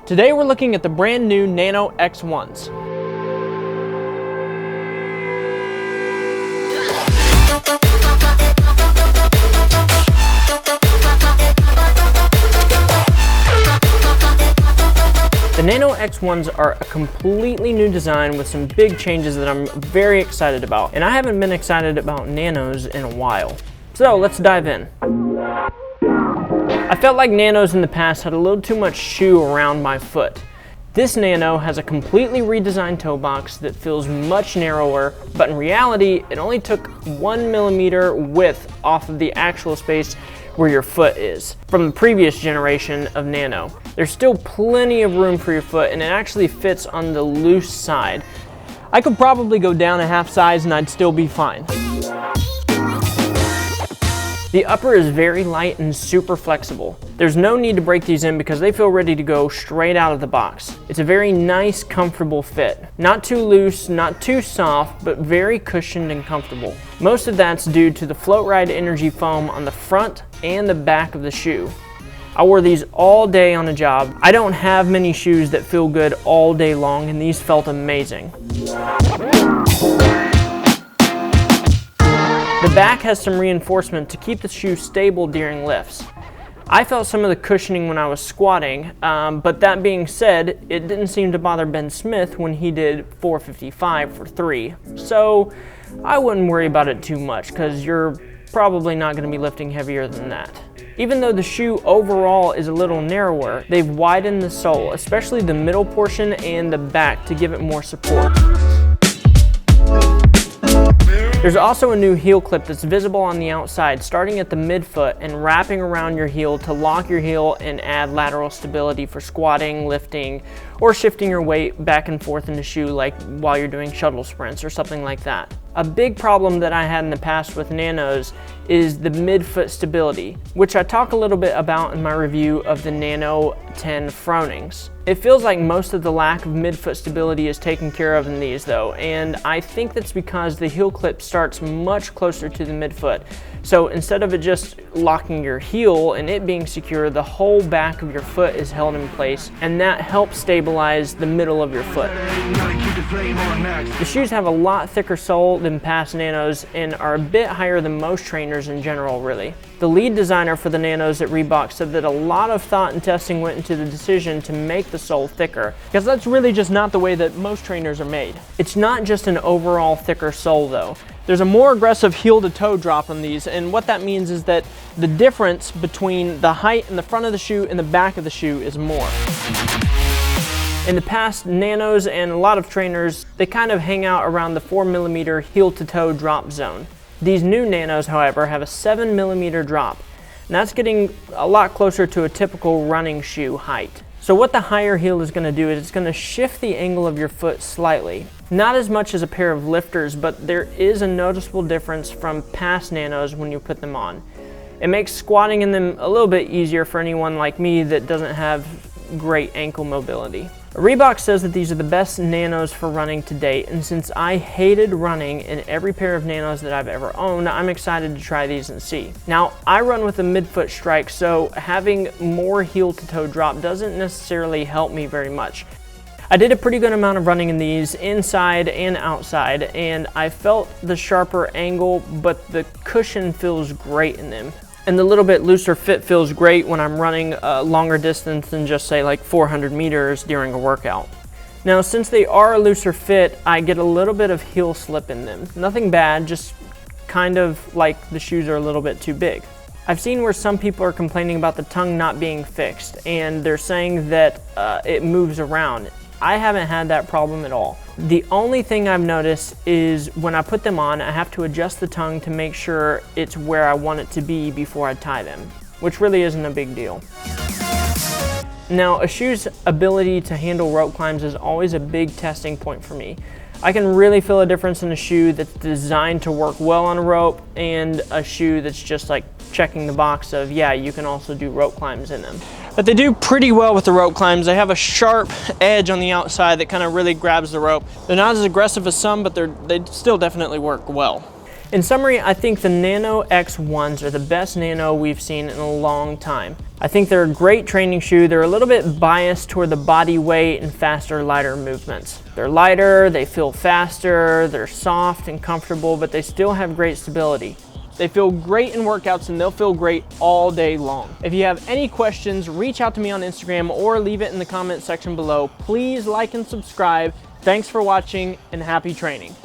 Today we're looking at the brand new Nano X1s. The Nano X1s are a completely new design with some big changes that I'm very excited about, and I haven't been excited about Nanos in a while. So let's dive in. I felt like Nanos in the past had a little too much shoe around my foot. This Nano has a completely redesigned toe box that feels much narrower, but in reality, it only took 1 millimeter width off of the actual space where your foot is from the previous generation of Nano. There's still plenty of room for your foot, and it actually fits on the loose side. I could probably go down a half size and I'd still be fine. The upper is very light and super flexible. There's no need to break these in because they feel ready to go straight out of the box. It's a very nice, comfortable fit. Not too loose, not too soft, but very cushioned and comfortable. Most of that's due to the Float Ride Energy foam on the front and the back of the shoe. I wore these all day on a job. I don't have many shoes that feel good all day long, and these felt amazing. The back has some reinforcement to keep the shoe stable during lifts. I felt some of the cushioning when I was squatting, but that being said, it didn't seem to bother Ben Smith when he did 455 for 3. So I wouldn't worry about it too much because you're probably not going to be lifting heavier than that. Even though the shoe overall is a little narrower, they've widened the sole, especially the middle portion and the back, to give it more support. There's also a new heel clip that's visible on the outside, starting at the midfoot and wrapping around your heel to lock your heel and add lateral stability for squatting, lifting, or shifting your weight back and forth in the shoe, like while you're doing shuttle sprints or something like that. A big problem that I had in the past with Nanos is the midfoot stability, which I talk a little bit about in my review of the Nano 10 Fronings. It feels like most of the lack of midfoot stability is taken care of in these though, and I think that's because the heel clip starts much closer to the midfoot. So instead of it just locking your heel and it being secure, the whole back of your foot is held in place, and that helps stabilize the middle of your foot. The shoes have a lot thicker sole than past Nanos and are a bit higher than most trainers in general, really. The lead designer for the Nanos at Reebok said that a lot of thought and testing went into the decision to make the sole thicker, because that's really just not the way that most trainers are made. It's not just an overall thicker sole though. There's a more aggressive heel to toe drop on these, and what that means is that the difference between the height in the front of the shoe and the back of the shoe is more. In the past, Nanos and a lot of trainers, they kind of hang out around the 4 millimeter heel to toe drop zone. These new Nanos, however, have a 7 millimeter drop, and that's getting a lot closer to a typical running shoe height. So what the higher heel is going to do is it's going to shift the angle of your foot slightly. Not as much as a pair of lifters, but there is a noticeable difference from past Nanos when you put them on. It makes squatting in them a little bit easier for anyone like me that doesn't have great ankle mobility. Reebok says that these are the best Nanos for running to date, and since I hated running in every pair of Nanos that I've ever owned, I'm excited to try these and see. Now, I run with a midfoot strike, so having more heel to toe drop doesn't necessarily help me very much. I did a pretty good amount of running in these inside and outside, and I felt the sharper angle, but the cushion feels great in them. And the little bit looser fit feels great when I'm running a longer distance than just say like 400 meters during a workout. Now, since they are a looser fit, I get a little bit of heel slip in them. Nothing bad, just kind of like the shoes are a little bit too big. I've seen where some people are complaining about the tongue not being fixed, and they're saying that it moves around. I haven't had that problem at all. The only thing I've noticed is when I put them on, I have to adjust the tongue to make sure it's where I want it to be before I tie them, which really isn't a big deal. Now, a shoe's ability to handle rope climbs is always a big testing point for me. I can really feel a difference in a shoe that's designed to work well on a rope and a shoe that's just like checking the box of, yeah, you can also do rope climbs in them. But they do pretty well with the rope climbs. They have a sharp edge on the outside that kind of really grabs the rope. They're not as aggressive as some, but they still definitely work well. In summary, I think the Nano X1s are the best Nano we've seen in a long time. I think they're a great training shoe. They're a little bit biased toward the body weight and faster, lighter movements. They're lighter, they feel faster, they're soft and comfortable, but they still have great stability. They feel great in workouts and they'll feel great all day long. If you have any questions, reach out to me on Instagram or leave it in the comment section below. Please like and subscribe. Thanks for watching and happy training.